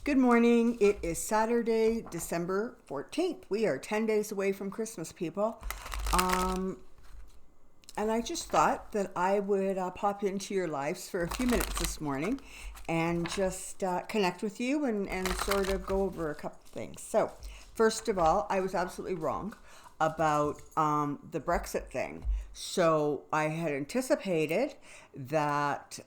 Good morning. It is Saturday, December 14th. We are 10 days away from Christmas, people. And I just thought that I would pop into your lives for a few minutes this morning and just connect with you and sort of go over a couple things. So, first of all, I was absolutely wrong about the Brexit thing. So, I had anticipated that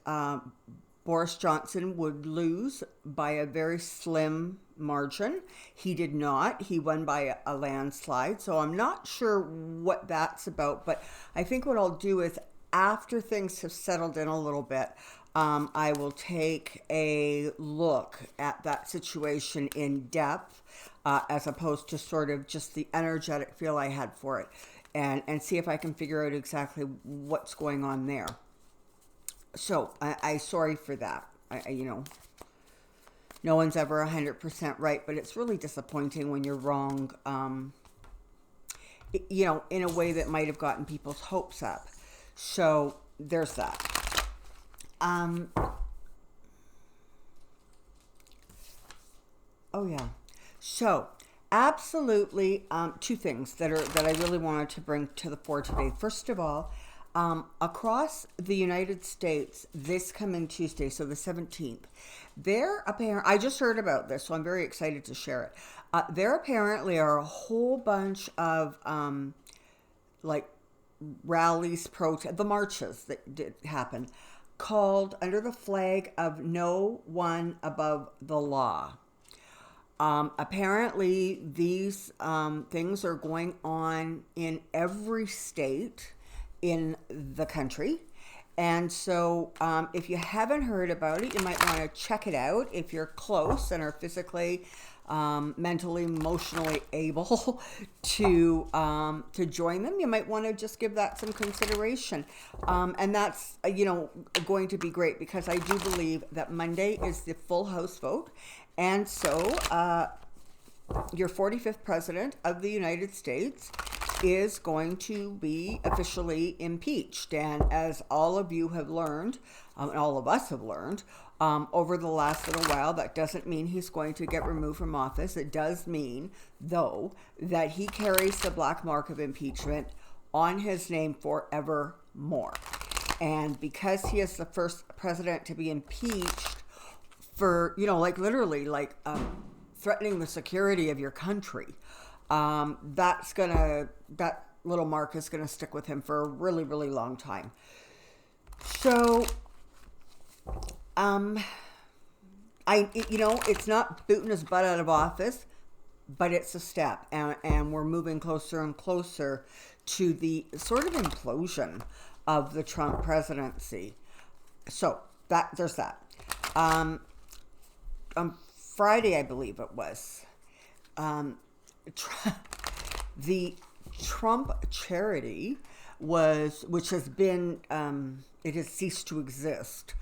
Boris Johnson would lose by a very slim margin. He did not. He won by a landslide. So I'm not sure what that's about, but I think what I'll do is after things have settled in a little bit, I will take a look at that situation in depth as opposed to sort of just the energetic feel I had for it and see if I can figure out exactly what's going on there. So I sorry for that. No one's ever 100% right, but it's really disappointing when you're wrong, in a way that might have gotten people's hopes up. So there's that. Oh yeah. So absolutely, two things that I really wanted to bring to the fore today. First of all, across the United States this coming Tuesday, so the 17th, I just heard about this, so I'm very excited to share it. There apparently are a whole bunch of rallies, the marches that did happen, called under the flag of no one above the law. Apparently these things are going on in every state in the country. And so if you haven't heard about it, you might want to check it out if you're close and are physically, mentally, emotionally able to join them. You might want to just give that some consideration. And that's, going to be great because I do believe that Monday is the full House vote. And so your 45th president of the United States is going to be officially impeached. And as all of you have learned, and all of us have learned, over the last little while, that doesn't mean he's going to get removed from office. It does mean, though, that he carries the black mark of impeachment on his name forevermore. And because he is the first president to be impeached for, literally, threatening the security of your country, that little mark is gonna stick with him for a really, really long time. So, it's not booting his butt out of office, but it's a step, and we're moving closer and closer to the sort of implosion of the Trump presidency. So there's that. On Friday, I believe it was, the Trump charity which has been, it has ceased to exist,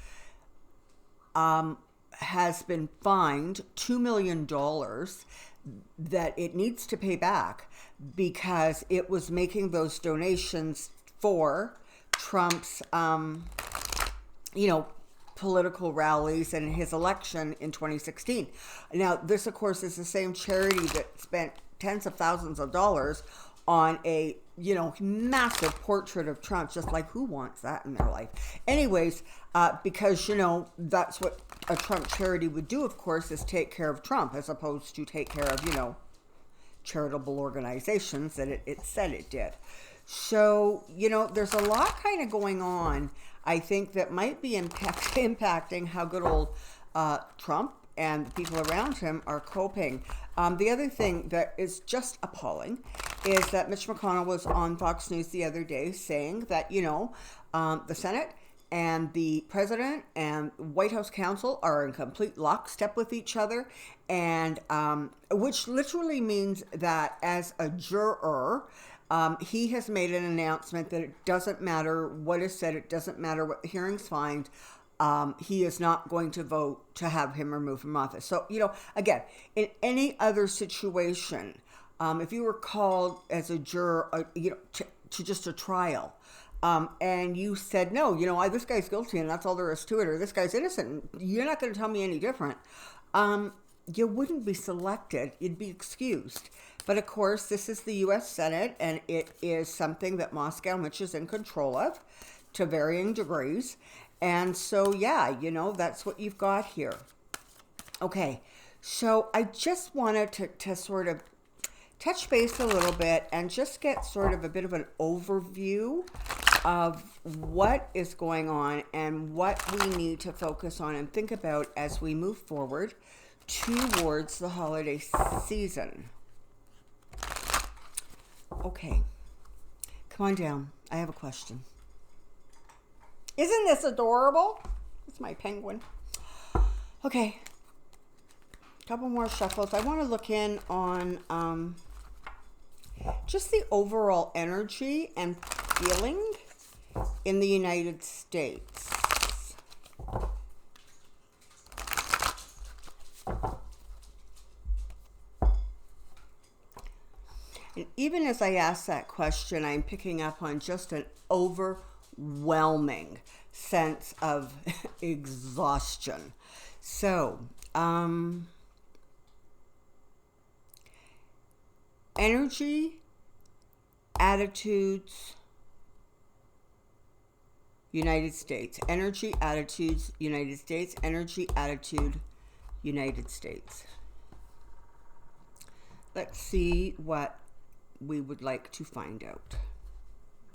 has been fined $2 million that it needs to pay back because it was making those donations for Trump's, political rallies and his election in 2016. Now, this, of course, is the same charity that spent tens of thousands of dollars on a, massive portrait of Trump, just like who wants that in their life? Anyways, because, that's what a Trump charity would do, of course, is take care of Trump as opposed to take care of, charitable organizations that it said it did. So, there's a lot kind of going on, I think, that might be impacting how good old Trump and the people around him are coping. The other thing that is just appalling is that Mitch McConnell was on Fox News the other day saying that, the Senate and the president and White House counsel are in complete lockstep with each other, and which literally means that as a juror, he has made an announcement that it doesn't matter what is said, it doesn't matter what the hearings find, he is not going to vote to have him removed from office. So, again, in any other situation, if you were called as a juror, to just a trial, and you said, no, this guy's guilty and that's all there is to it, or this guy's innocent, you're not going to tell me any different. you wouldn't be selected, you'd be excused. But of course, this is the US Senate, and it is something that Moscow, Mitch, is in control of to varying degrees. And so, yeah, that's what you've got here. Okay, so I just wanted to sort of touch base a little bit and just get sort of a bit of an overview of what is going on and what we need to focus on and think about as we move forward towards the holiday season. Okay, come on down. I have a question. Isn't this adorable? It's my penguin. Okay, couple more shuffles. I want to look in on just the overall energy and feeling in the United States. And even as I ask that question, I'm picking up on just an overwhelming sense of exhaustion. So, energy, attitudes, United States. Energy, attitudes, United States. Energy, attitude, United States. Let's see what we would like to find out.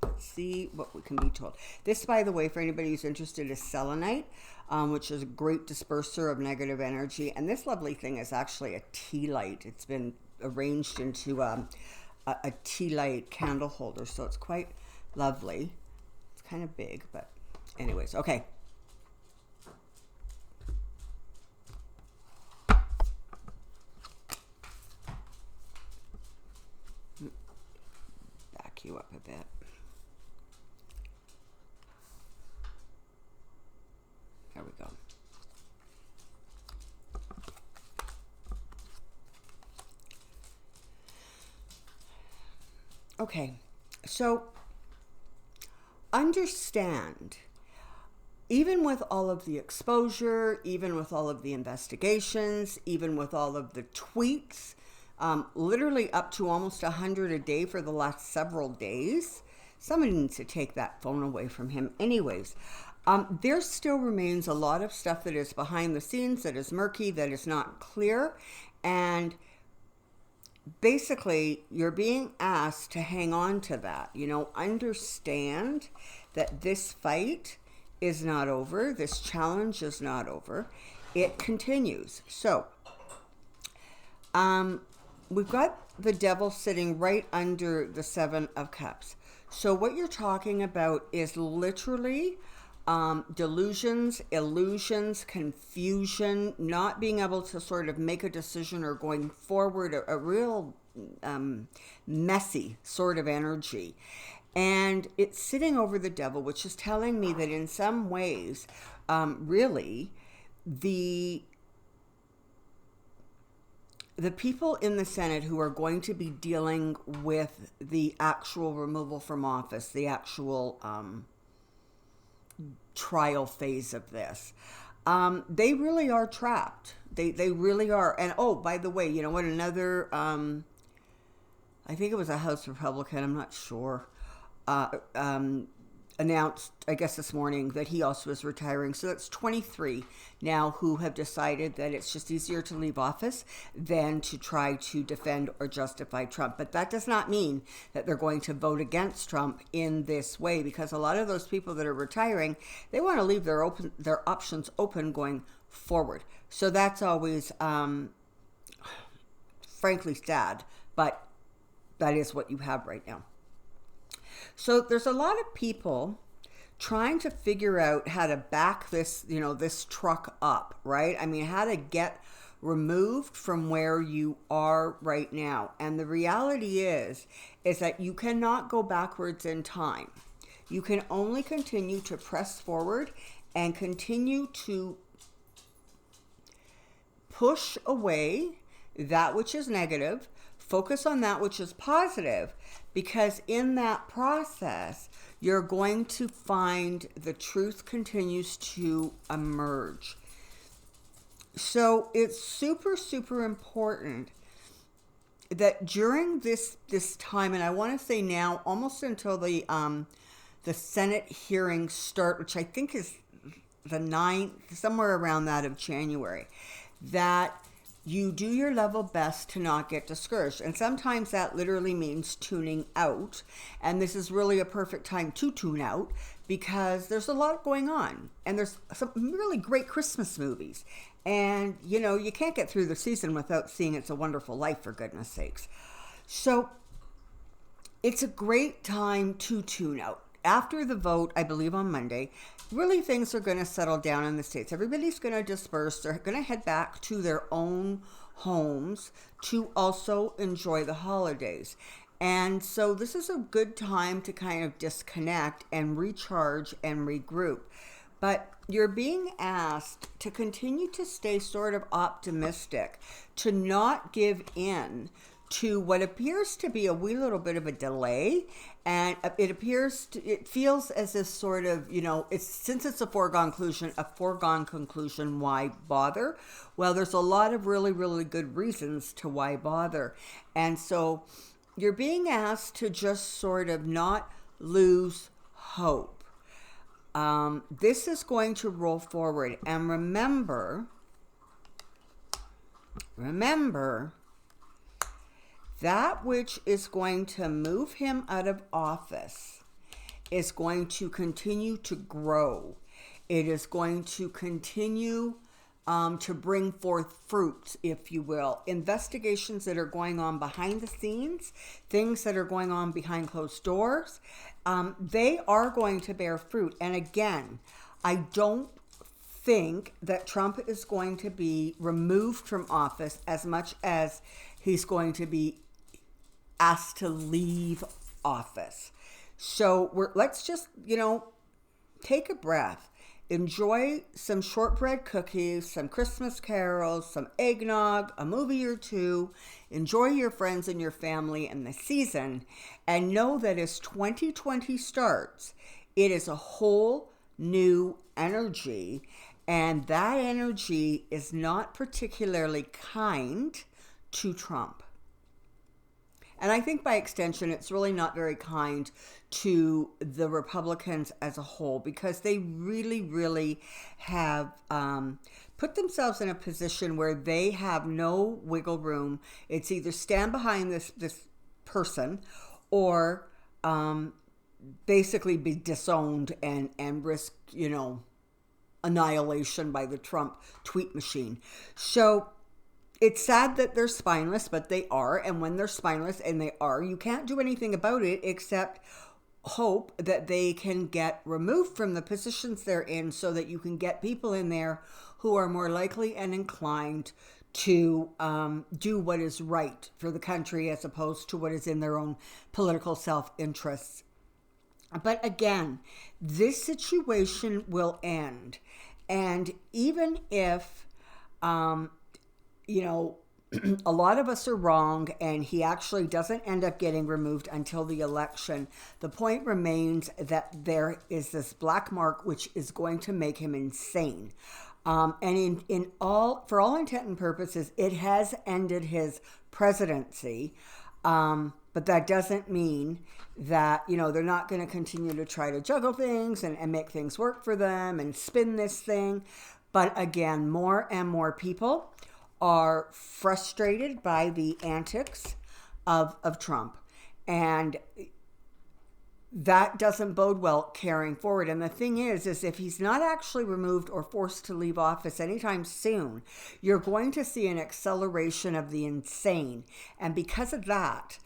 Let's see what we can be told. This, by the way, for anybody who's interested, is selenite, which is a great disperser of negative energy. And this lovely thing is actually a tea light. It's been arranged into a tea light candle holder, so it's quite lovely. It's kind of big, but anyways, okay. Back you up a bit. There we go. Okay, so understand, even with all of the exposure, even with all of the investigations, even with all of the tweets, literally up to almost 100 a day for the last several days, somebody needs to take that phone away from him anyways. There still remains a lot of stuff that is behind the scenes, that is murky, that is not clear, and basically, you're being asked to hang on to that. Understand that this fight is not over. This challenge is not over. It continues. So, we've got the devil sitting right under the Seven of Cups. So what you're talking about is literally delusions, illusions, confusion, not being able to sort of make a decision or going forward, a real messy sort of energy. And it's sitting over the devil, which is telling me that in some ways, really, the people in the Senate who are going to be dealing with the actual removal from office, the actual trial phase of this, they really are trapped. They really are. And oh, by the way, you know what? Another, I think it was a House Republican, I'm not sure, announced, I guess this morning, that he also is retiring. So that's 23 now who have decided that it's just easier to leave office than to try to defend or justify Trump. But that does not mean that they're going to vote against Trump in this way, because a lot of those people that are retiring, they want to leave their options open going forward. So that's always, frankly, sad, but that is what you have right now. So there's a lot of people trying to figure out how to back this, this truck up, right? I mean, how to get removed from where you are right now. And the reality is that you cannot go backwards in time. You can only continue to press forward and continue to push away that which is negative, focus on that which is positive, because in that process, you're going to find the truth continues to emerge. So it's super, super important that during this time, and I want to say now, almost until the Senate hearings start, which I think is the 9th, somewhere around that of January, that you do your level best to not get discouraged. And sometimes that literally means tuning out. And this is really a perfect time to tune out because there's a lot going on. And there's some really great Christmas movies. And, you know, you can't get through the season without seeing It's a Wonderful Life, for goodness sakes. So it's a great time to tune out. After the vote, I believe on Monday, really things are going to settle down in the States. Everybody's going to disperse. They're going to head back to their own homes to also enjoy the holidays. And so this is a good time to kind of disconnect and recharge and regroup. But you're being asked to continue to stay sort of optimistic, to not give in to what appears to be a wee little bit of a delay. And it feels as if sort of, you know, since it's a foregone conclusion, why bother? Well, there's a lot of really, really good reasons to why bother. And so you're being asked to just sort of not lose hope. This is going to roll forward. And remember, that which is going to move him out of office is going to continue to grow. It is going to continue to bring forth fruits, if you will. Investigations that are going on behind the scenes, things that are going on behind closed doors, they are going to bear fruit. And again, I don't think that Trump is going to be removed from office as much as he's going to be asked to leave office. So let's just, you know, take a breath. Enjoy some shortbread cookies, some Christmas carols, some eggnog, a movie or two. Enjoy your friends and your family and the season. And know that as 2020 starts, it is a whole new energy. And that energy is not particularly kind to Trump. And I think by extension, it's really not very kind to the Republicans as a whole, because they really, really have put themselves in a position where they have no wiggle room. It's either stand behind this person or basically be disowned and risk, you know, annihilation by the Trump tweet machine. So it's sad that they're spineless, but they are. And when they're spineless, and they are, you can't do anything about it except hope that they can get removed from the positions they're in so that you can get people in there who are more likely and inclined to do what is right for the country as opposed to what is in their own political self-interests. But again, this situation will end. And even if you know, a lot of us are wrong and he actually doesn't end up getting removed until the election, the point remains that there is this black mark which is going to make him insane. And for all intent and purposes, it has ended his presidency. But that doesn't mean that, you know, they're not going to continue to try to juggle things and make things work for them and spin this thing. But again, more and more people are frustrated by the antics of Trump. And that doesn't bode well carrying forward. And the thing is if he's not actually removed or forced to leave office anytime soon, you're going to see an acceleration of the insane. And because of that,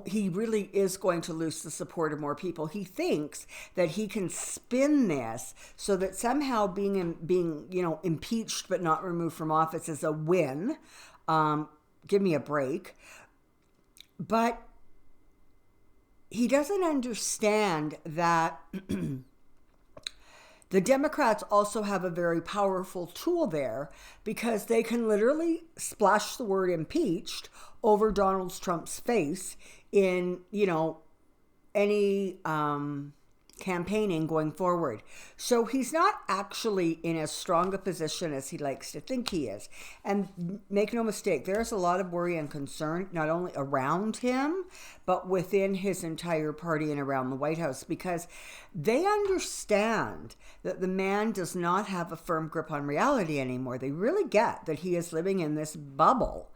he really is going to lose the support of more people. He thinks that he can spin this so that somehow being you know, impeached but not removed from office is a win. Give me a break. But he doesn't understand that the Democrats also have a very powerful tool there, because they can literally splash the word impeached over Donald Trump's face in, you know, any campaigning going forward. So he's not actually in as strong a position as he likes to think he is. And make no mistake, there's a lot of worry and concern, not only around him, but within his entire party and around the White House, because they understand that the man does not have a firm grip on reality anymore. They really get that he is living in this bubble.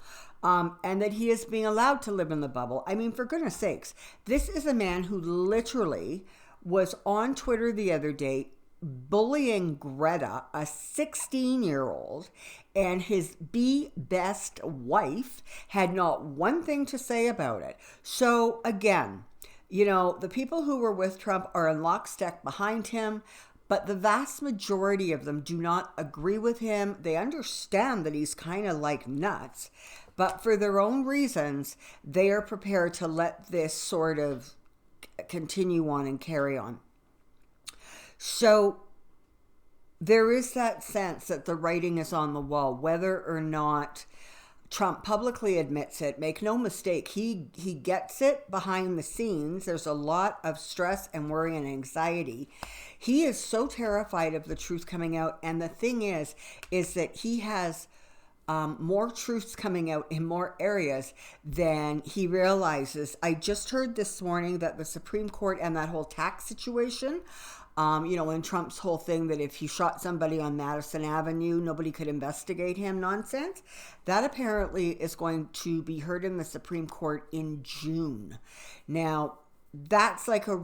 And that he is being allowed to live in the bubble. I mean, for goodness sakes, this is a man who literally was on Twitter the other day bullying Greta, a 16-year-old, and his best wife had not one thing to say about it. So again, you know, the people who were with Trump are in lockstep behind him, but the vast majority of them do not agree with him. They understand that he's kind of like nuts, but for their own reasons, they are prepared to let this sort of continue on and carry on. So there is that sense that the writing is on the wall, whether or not Trump publicly admits it. Make no mistake, he gets it behind the scenes. There's a lot of stress and worry and anxiety. He is so terrified of the truth coming out. And the thing is that he has more truths coming out in more areas than he realizes. I just heard this morning that the Supreme Court and that whole tax situation, you know, in Trump's whole thing that if he shot somebody on Madison Avenue, nobody could investigate him nonsense, that apparently is going to be heard in the Supreme Court in June. Now, that's like a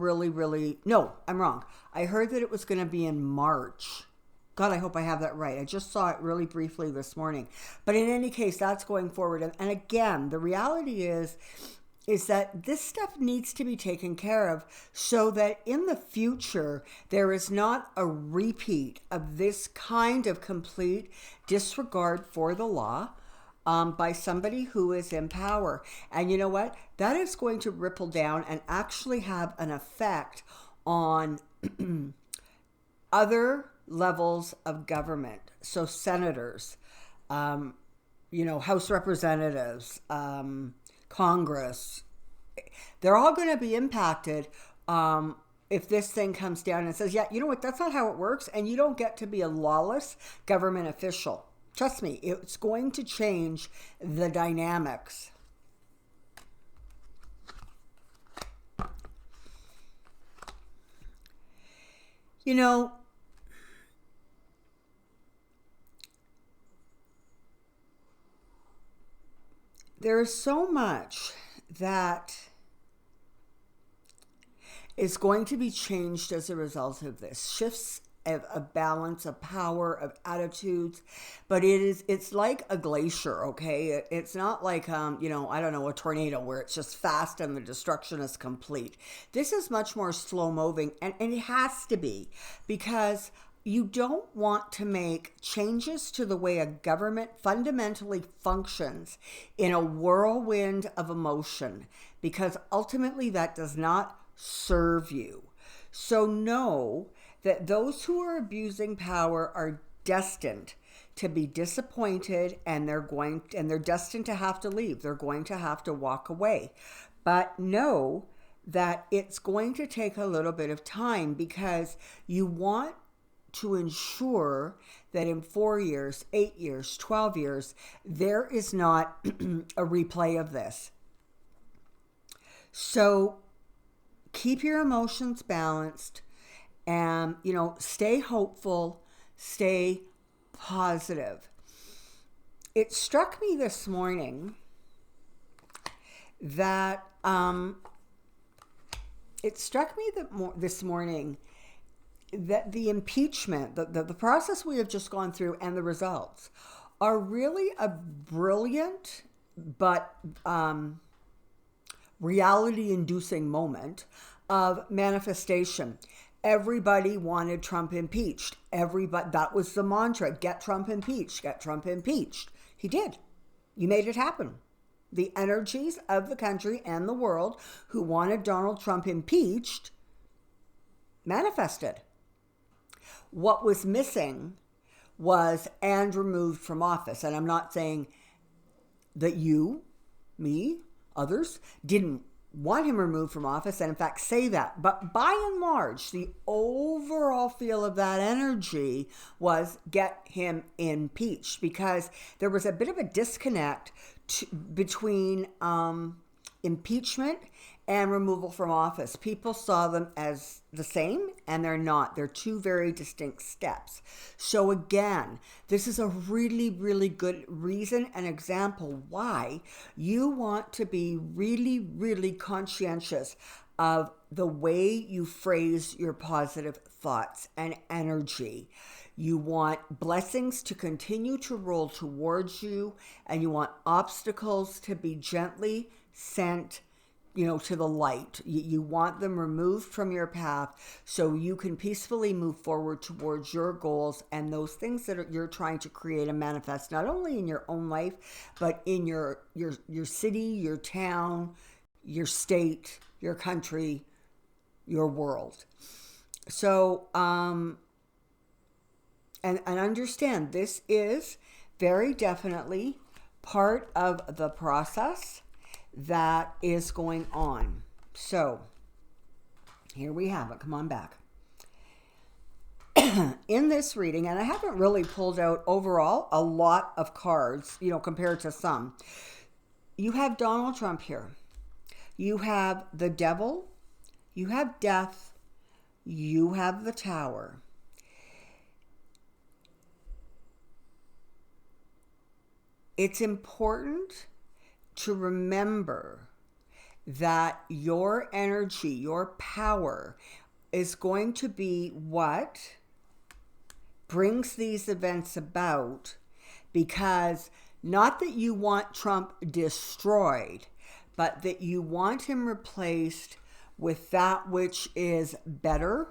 no, I'm wrong. I heard that it was going to be in March. God, I hope I have that right. I just saw it really briefly this morning. But in any case, that's going forward. And again, the reality is that this stuff needs to be taken care of so that in the future, there is not a repeat of this kind of complete disregard for the law by somebody who is in power. And you know what? That is going to ripple down and actually have an effect on other levels of government. So senators, you know, House representatives, Congress, they're all going to be impacted if this thing comes down and says, yeah, you know what, that's not how it works, and you don't get to be a lawless government official. Trust me, it's going to change the dynamics. You know, there is so much that is going to be changed as a result of this. Shifts of balance, of power, of attitudes. But it's like a glacier, okay? It's not like, you know, I don't know, a tornado where it's just fast and the destruction is complete. This is much more slow moving, and it has to be, because you don't want to make changes to the way a government fundamentally functions in a whirlwind of emotion, because ultimately that does not serve you. So know that those who are abusing power are destined to be disappointed, and they're destined to have to leave. They're going to have to walk away. But know that it's going to take a little bit of time, because you want to ensure that in 4 years, 8 years, 12 years, there is not a replay of this. So keep your emotions balanced, and, you know, stay hopeful, stay positive. It struck me this morning that that the impeachment, the process we have just gone through and the results are really a brilliant but reality-inducing moment of manifestation. Everybody wanted Trump impeached. That was the mantra: get Trump impeached, get Trump impeached. He did. You made it happen. The energies of the country and the world who wanted Donald Trump impeached manifested. What was missing was and removed from office. And I'm not saying that you, me, others didn't want him removed from office and in fact say that. But by and large, the overall feel of that energy was get him impeached, because there was a bit of a disconnect between impeachment and removal from office. People saw them as the same, and they're not. They're two very distinct steps. So again, this is a really, really good reason and example why you want to be really, really conscientious of the way you phrase your positive thoughts and energy. You want blessings to continue to roll towards you, and you want obstacles to be gently sent, to the light. You want them removed from your path so you can peacefully move forward towards your goals and those things that you're trying to create and manifest, not only in your own life, but in your city, your town, your state, your country, your world. So, and understand this is very definitely part of the process that is going on. So here we have it. Come on back. In this reading, and I haven't really pulled out overall a lot of cards, compared to some. You have Donald Trump here. You have the devil. You have death. You have the Tower. It's important to remember that your energy, your power is going to be what brings these events about, because not that you want Trump destroyed, but that you want him replaced with that which is better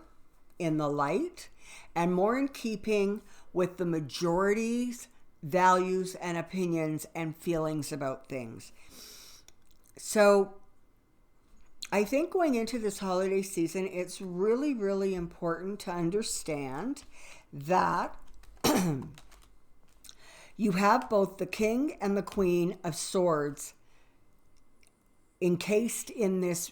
in the light and more in keeping with the majority's values and opinions and feelings about things. So I think going into this holiday season, it's really, really important to understand that you have both the King and the Queen of Swords encased in this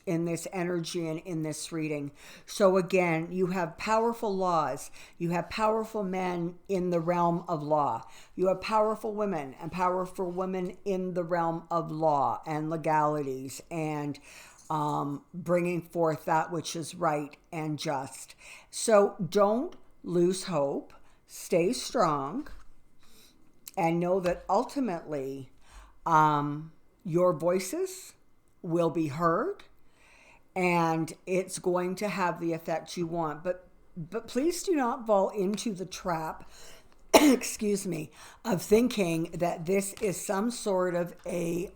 energy and in this reading. So again, you have powerful laws, you have powerful men in the realm of law, you have powerful women and powerful women in the realm of law and legalities, and bringing forth that which is right and just. So don't lose hope, stay strong, and know that ultimately your voices will be heard, and it's going to have the effect you want. But please do not fall into the trap, excuse me, of thinking that this is some sort of a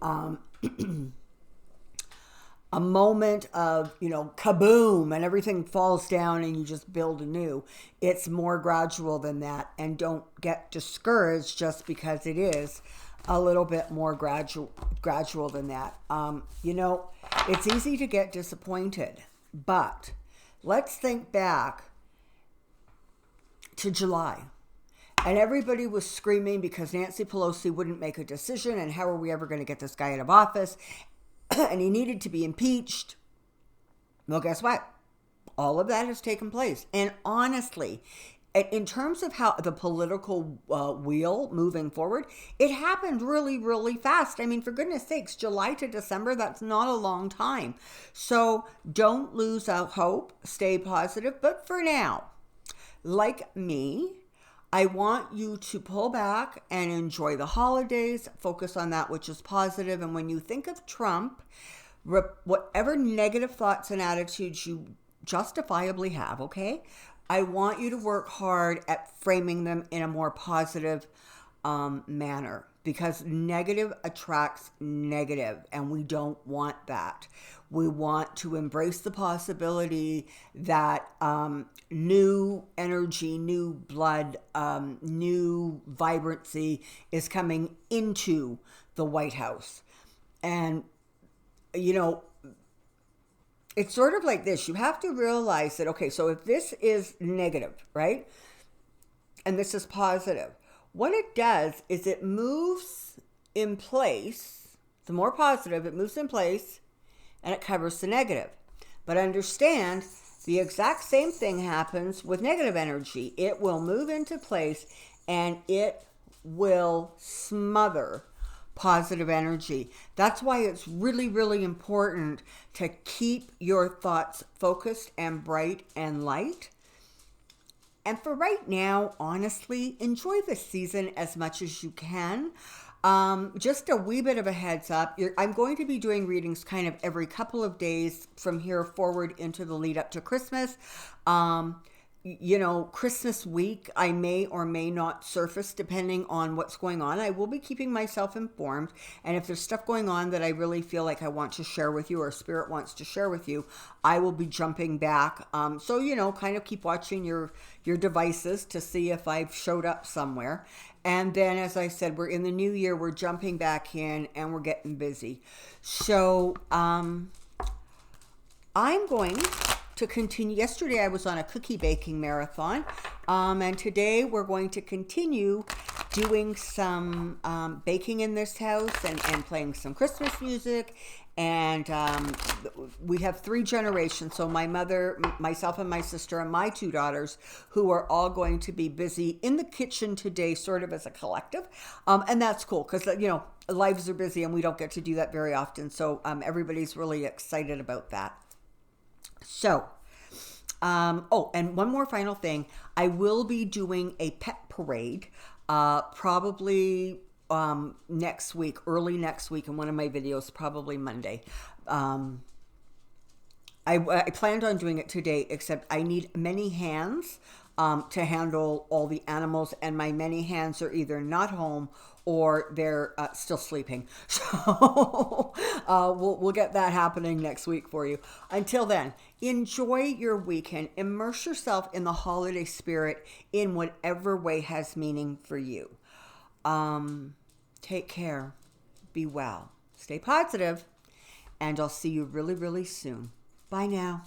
moment of, kaboom, and everything falls down and you just build anew. It's more gradual than that, and don't get discouraged just because it is a little bit more gradual than that. It's easy to get disappointed, but let's think back to July. And everybody was screaming because Nancy Pelosi wouldn't make a decision, and how are we ever going to get this guy out of office? And he needed to be impeached. Well, guess what? All of that has taken place. And honestly, in terms of how the political wheel moving forward, it happened really, really fast. I mean, for goodness sakes, July to December, that's not a long time. So don't lose out hope, stay positive. But for now, like me, I want you to pull back and enjoy the holidays, focus on that which is positive. And when you think of Trump, whatever negative thoughts and attitudes you justifiably have, okay? I want you to work hard at framing them in a more positive manner, because negative attracts negative, and we don't want that. We want to embrace the possibility that new energy, new blood, new vibrancy is coming into the White House. And, it's sort of like this. You have to realize that, okay, so if this is negative, right, and this is positive, what it does is it moves in place. The more positive, it moves in place, and it covers the negative. But understand, the exact same thing happens with negative energy. It will move into place and it will smother positive energy. That's why it's really, really important to keep your thoughts focused and bright and light. And for right now, honestly, enjoy this season as much as you can. Just a wee bit of a heads up. I'm going to be doing readings kind of every couple of days from here forward into the lead up to Christmas. Christmas week, I may or may not surface depending on what's going on. I will be keeping myself informed. And if there's stuff going on that I really feel like I want to share with you or Spirit wants to share with you, I will be jumping back. So, kind of keep watching your devices to see if I've showed up somewhere. And then, as I said, we're in the new year, we're jumping back in and we're getting busy. So, I'm going to continue. Yesterday I was on a cookie baking marathon, and today we're going to continue doing some baking in this house and playing some Christmas music. And we have 3 generations, so my mother, myself and my sister and my 2 daughters, who are all going to be busy in the kitchen today, sort of as a collective. And that's cool because lives are busy and we don't get to do that very often, so everybody's really excited about that. So, and one more final thing. I will be doing a pet parade, probably next week, early next week in one of my videos, probably Monday. I planned on doing it today, except I need many hands to handle all the animals, and my many hands are either not home or they're still sleeping. So we'll get that happening next week for you. Until then, enjoy your weekend. Immerse yourself in the holiday spirit in whatever way has meaning for you. Take care. Be well. Stay positive. And I'll see you really, really soon. Bye now.